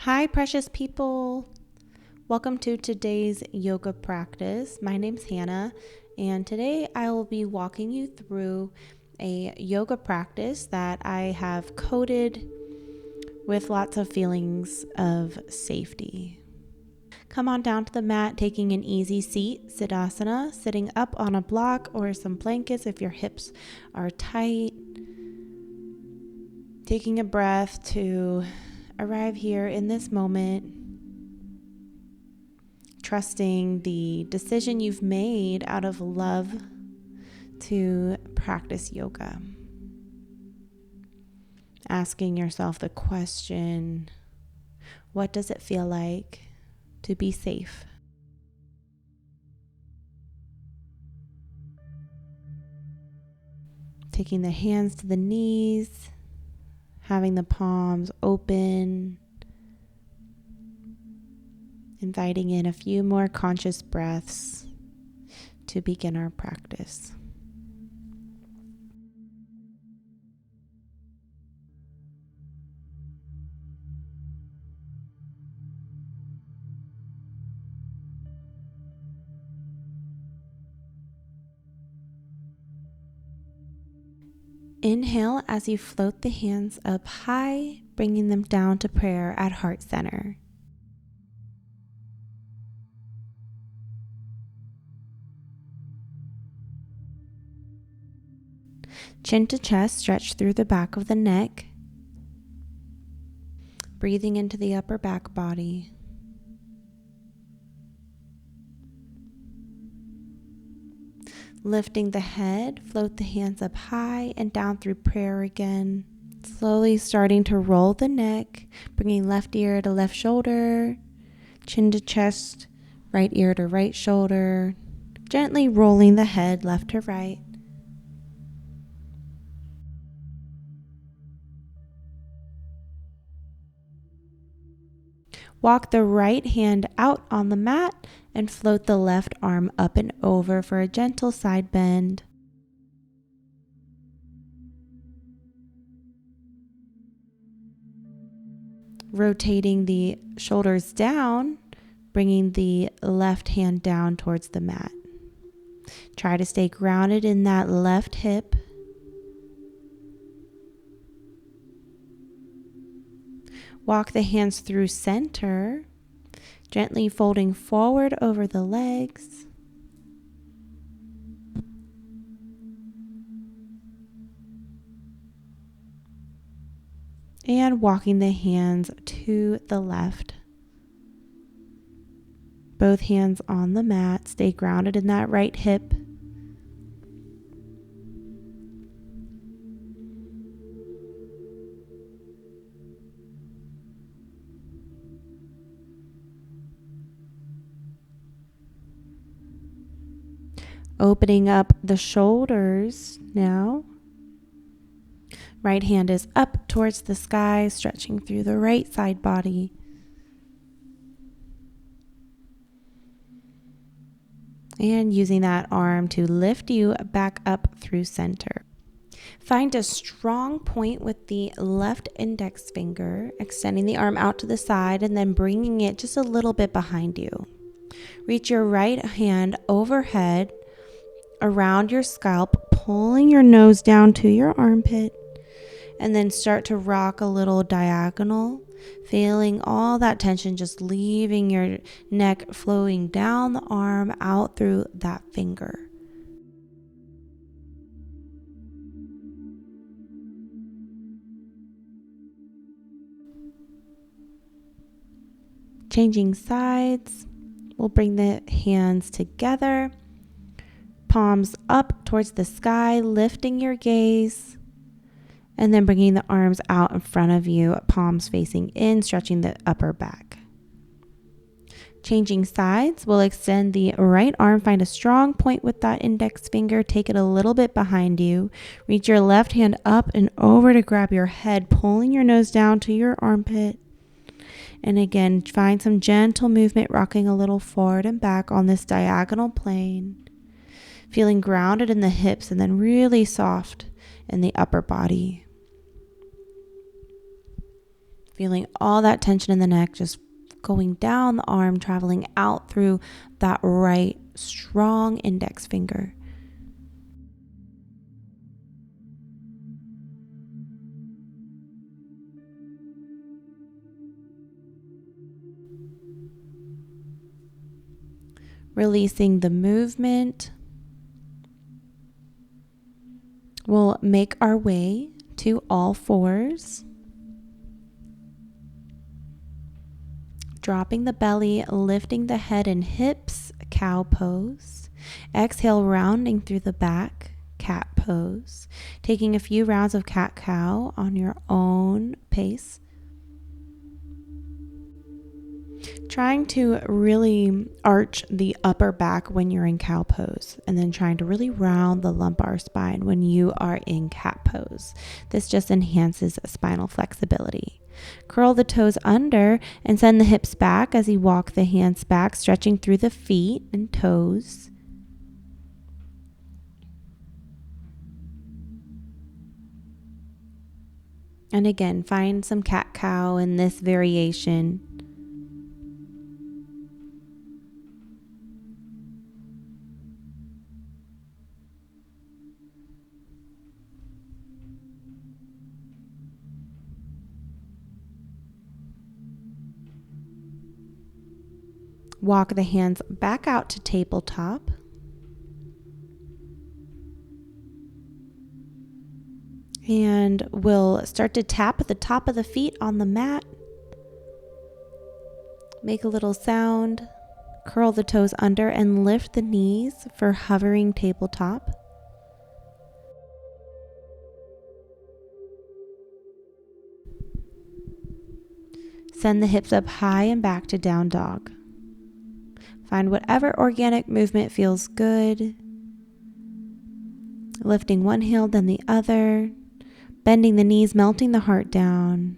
Hi, precious people. Welcome to today's yoga practice. My name's Hannah, and today I will be walking you through a yoga practice that I have coded with lots of feelings of safety. Come on down to the mat, taking an easy seat, Savasana, sitting up on a block or some blankets if your hips are tight. Taking a breath to arrive here in this moment, trusting the decision you've made out of love to practice yoga. Asking yourself the question, what does it feel like to be safe? Taking the hands to the knees, having the palms open, inviting in a few more conscious breaths to begin our practice. Inhale as you float the hands up high, bringing them down to prayer at heart center. Chin to chest, stretch through the back of the neck. Breathing into the upper back body. Lifting the head, float the hands up high and down through prayer again. Slowly starting to roll the neck, bringing left ear to left shoulder, chin to chest, right ear to right shoulder, gently rolling the head left to right. Walk the right hand out on the mat and float the left arm up and over for a gentle side bend. Rotating the shoulders down, bringing the left hand down towards the mat. Try to stay grounded in that left hip. Walk the hands through center, gently folding forward over the legs. And walking the hands to the left. Both hands on the mat. Stay grounded in that right hip. Opening up the shoulders now. Right hand is up towards the sky, stretching through the right side body. And using that arm to lift you back up through center. Find a strong point with the left index finger, extending the arm out to the side and then bringing it just a little bit behind you. Reach your right hand overhead around your scalp, pulling your nose down to your armpit, and then start to rock a little diagonal, feeling all that tension just leaving your neck, flowing down the arm out through that finger. Changing sides, we'll bring the hands together, palms up towards the sky, lifting your gaze, and then bringing the arms out in front of you, palms facing in, stretching the upper back. Changing sides, we'll extend the right arm, find a strong point with that index finger, take it a little bit behind you, reach your left hand up and over to grab your head, pulling your nose down to your armpit. And again, find some gentle movement, rocking a little forward and back on this diagonal plane. Feeling grounded in the hips and then really soft in the upper body. Feeling all that tension in the neck just going down the arm, traveling out through that right strong index finger. Releasing the movement. We'll make our way to all fours. Dropping the belly, lifting the head and hips, cow pose. Exhale, rounding through the back, cat pose. Taking a few rounds of cat-cow on your own pace. Trying to really arch the upper back when you're in cow pose, and then trying to really round the lumbar spine when you are in cat pose. This just enhances spinal flexibility. Curl the toes under and send the hips back as you walk the hands back, stretching through the feet and toes. And again, find some cat-cow in this variation. Walk the hands back out to tabletop. And we'll start to tap at the top of the feet on the mat. Make a little sound. Curl the toes under and lift the knees for hovering tabletop. Send the hips up high and back to down dog. Find whatever organic movement feels good. Lifting one heel, then the other. Bending the knees, melting the heart down.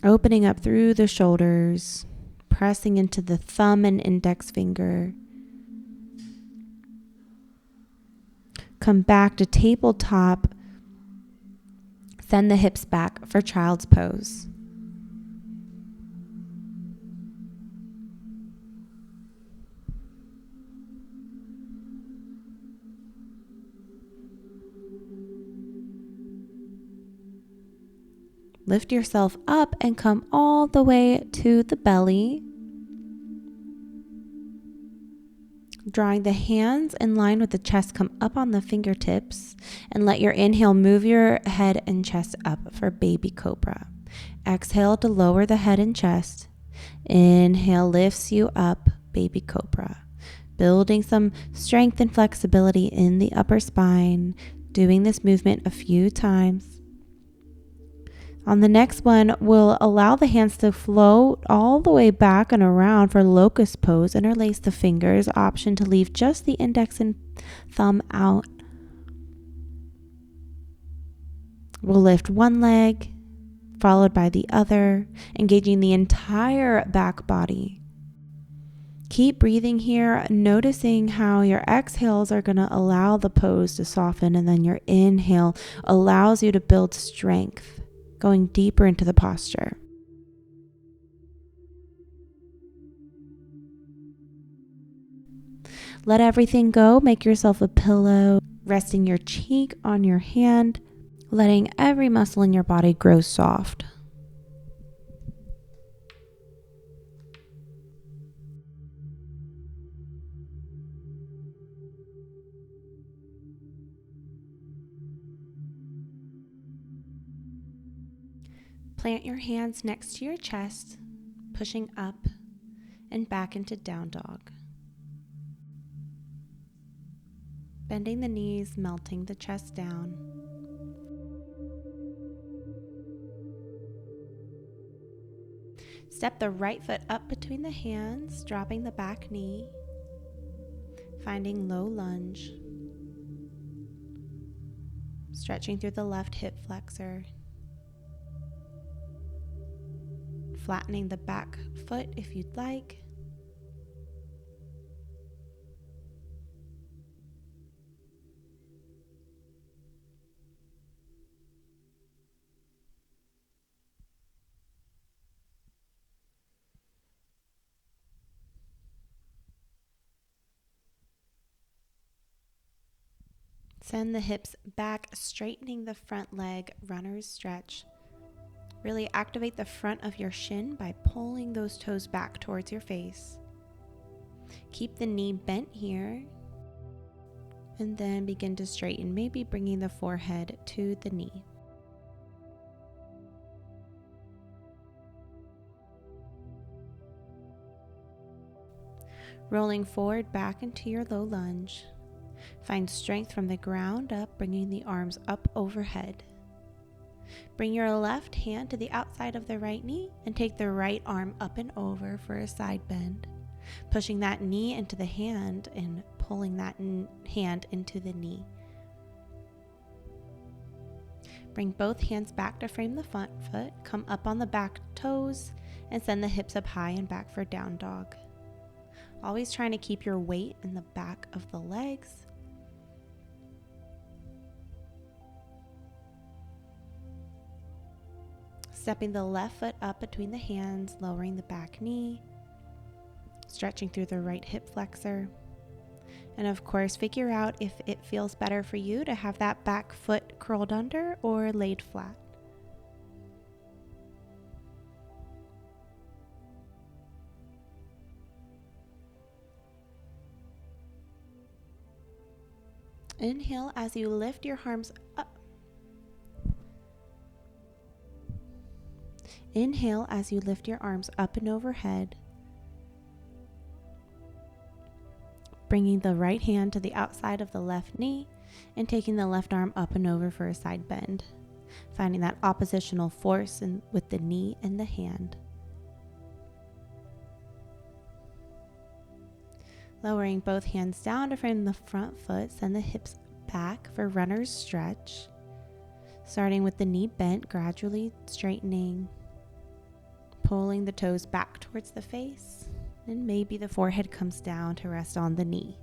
Opening up through the shoulders. Pressing into the thumb and index finger. Come back to tabletop. Send the hips back for child's pose. Lift yourself up and come all the way to the belly. Drawing the hands in line with the chest, come up on the fingertips and let your inhale move your head and chest up for baby cobra. Exhale to lower the head and chest. Inhale lifts you up, baby cobra. Building some strength and flexibility in the upper spine. Doing this movement a few times. On the next one, we'll allow the hands to float all the way back and around for locust pose. Interlace the fingers, option to leave just the index and thumb out. We'll lift one leg, followed by the other, engaging the entire back body. Keep breathing here, noticing how your exhales are going to allow the pose to soften, and then your inhale allows you to build strength. Going deeper into the posture. Let everything go. Make yourself a pillow, resting your cheek on your hand, letting every muscle in your body grow soft. Plant your hands next to your chest, pushing up and back into down dog. Bending the knees, melting the chest down. Step the right foot up between the hands, dropping the back knee. Finding low lunge. Stretching through the left hip flexor. Flattening the back foot if you'd like. Send the hips back, straightening the front leg, runner's stretch. Really activate the front of your shin by pulling those toes back towards your face. Keep the knee bent here, and then begin to straighten, maybe bringing the forehead to the knee. Rolling forward back into your low lunge. Find strength from the ground up, bringing the arms up overhead. Bring your left hand to the outside of the right knee and take the right arm up and over for a side bend, pushing that knee into the hand and pulling that hand into the knee. Bring both hands back to frame the front foot, come up on the back toes, and send the hips up high and back for down dog. Always trying to keep your weight in the back of the legs. Stepping the left foot up between the hands, lowering the back knee, stretching through the right hip flexor. And of course, figure out if it feels better for you to have that back foot curled under or laid flat. Inhale as you lift your arms up. Inhale as you lift your arms up and overhead. Bringing the right hand to the outside of the left knee and taking the left arm up and over for a side bend. Finding that oppositional force with the knee and the hand. Lowering both hands down to frame the front foot, send the hips back for runner's stretch. Starting with the knee bent, gradually straightening, pulling the toes back towards the face, and maybe the forehead comes down to rest on the knee.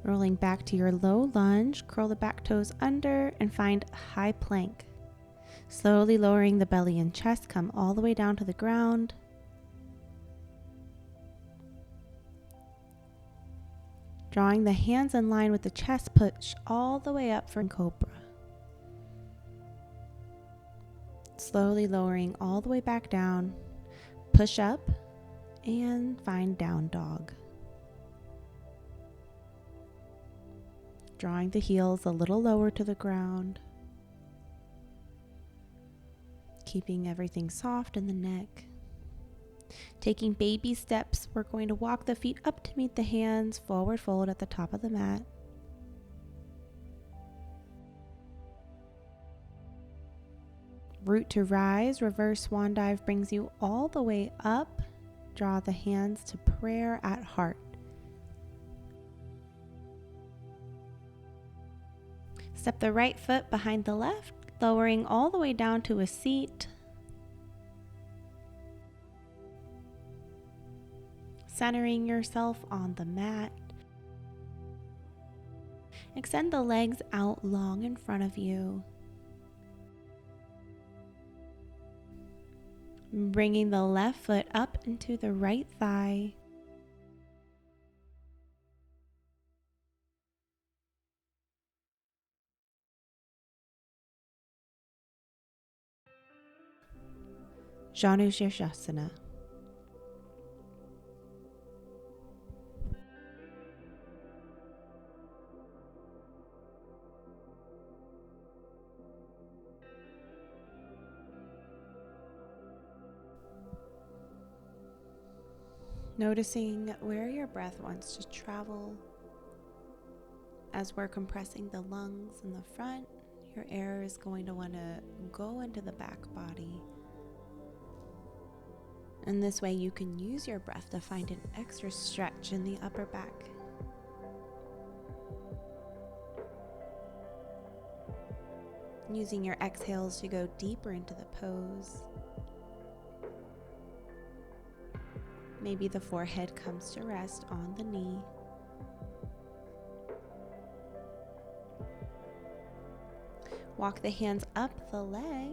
Rolling back to your low lunge, curl the back toes under and find high plank. Slowly lowering the belly and chest, come all the way down to the ground. Drawing the hands in line with the chest, push all the way up for cobra. Slowly lowering all the way back down, push up and find down dog. Drawing the heels a little lower to the ground. Keeping everything soft in the neck. Taking baby steps, we're going to walk the feet up to meet the hands, forward fold at the top of the mat. Root to rise, reverse swan dive brings you all the way up. Draw the hands to prayer at heart. Step the right foot behind the left, lowering all the way down to a seat. Centering yourself on the mat. Extend the legs out long in front of you. Bringing the left foot up into the right thigh. Janushirsasana. Noticing where your breath wants to travel. As we're compressing the lungs in the front, your air is going to want to go into the back body. And this way you can use your breath to find an extra stretch in the upper back. Using your exhales to go deeper into the pose. Maybe the forehead comes to rest on the knee. Walk the hands up the leg,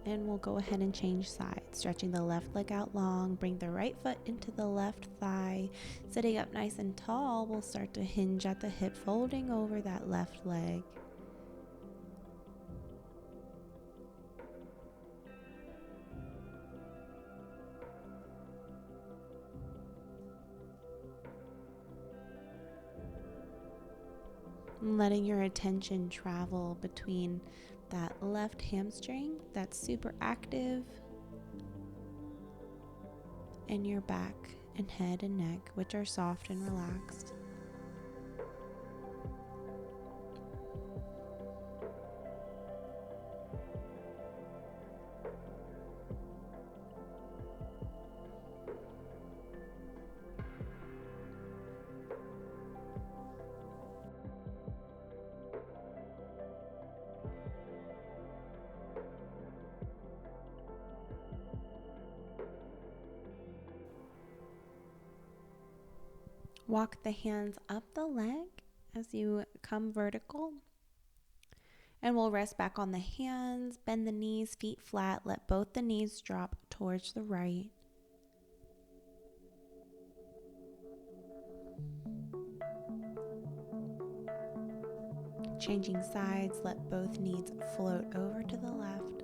and we'll go ahead and change sides. Stretching the left leg out long, bring the right foot into the left thigh. Sitting up nice and tall, we'll start to hinge at the hip, folding over that left leg. Letting your attention travel between that left hamstring that's super active and your back and head and neck, which are soft and relaxed. Walk the hands up the leg as you come vertical. And we'll rest back on the hands, bend the knees, feet flat, let both the knees drop towards the right. Changing sides, let both knees float over to the left.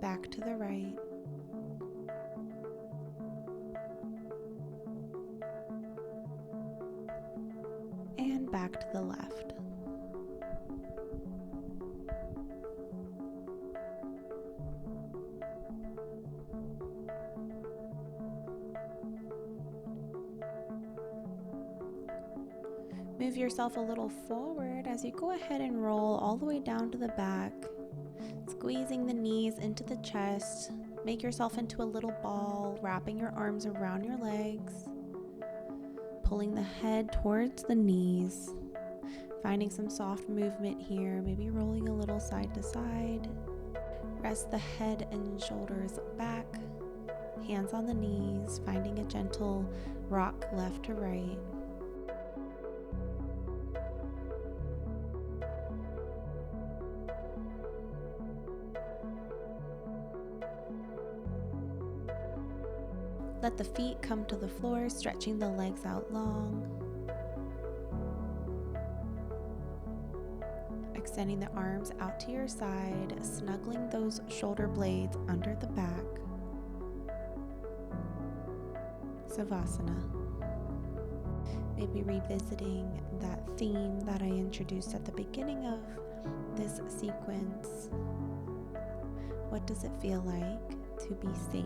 Back to the right. And back to the left. Move yourself a little forward as you go ahead and roll all the way down to the back, squeezing the knees into the chest. Make yourself into a little ball, wrapping your arms around your legs, pulling the head towards the knees, finding some soft movement here, maybe rolling a little side to side. Rest the head and shoulders back, hands on the knees, finding a gentle rock left to right. Let the feet come to the floor, stretching the legs out long. Extending the arms out to your side, snuggling those shoulder blades under the back. Savasana. Maybe revisiting that theme that I introduced at the beginning of this sequence. What does it feel like to be safe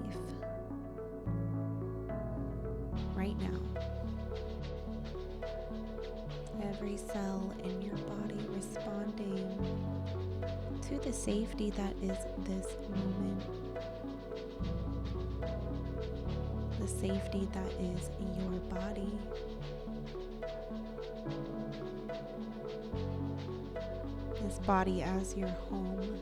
right now? Every cell in your body responding to the safety that is this moment, the safety that is your body. This body as your home.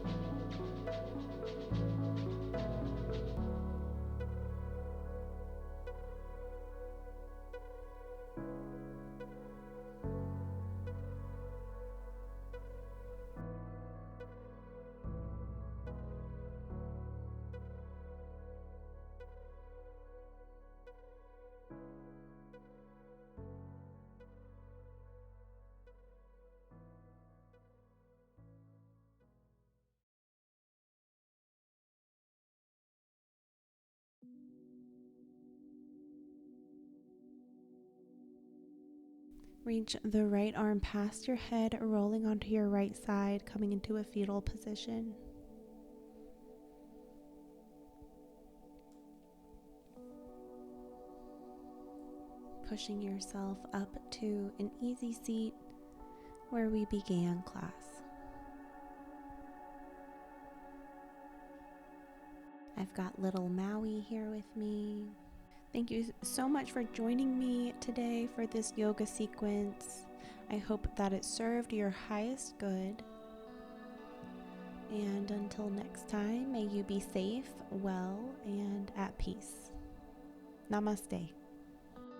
Reach the right arm past your head, rolling onto your right side, coming into a fetal position. Pushing yourself up to an easy seat where we began class. I've got little Maui here with me. Thank you so much for joining me today for this yoga sequence. I hope that it served your highest good. And until next time, may you be safe, well, and at peace. Namaste.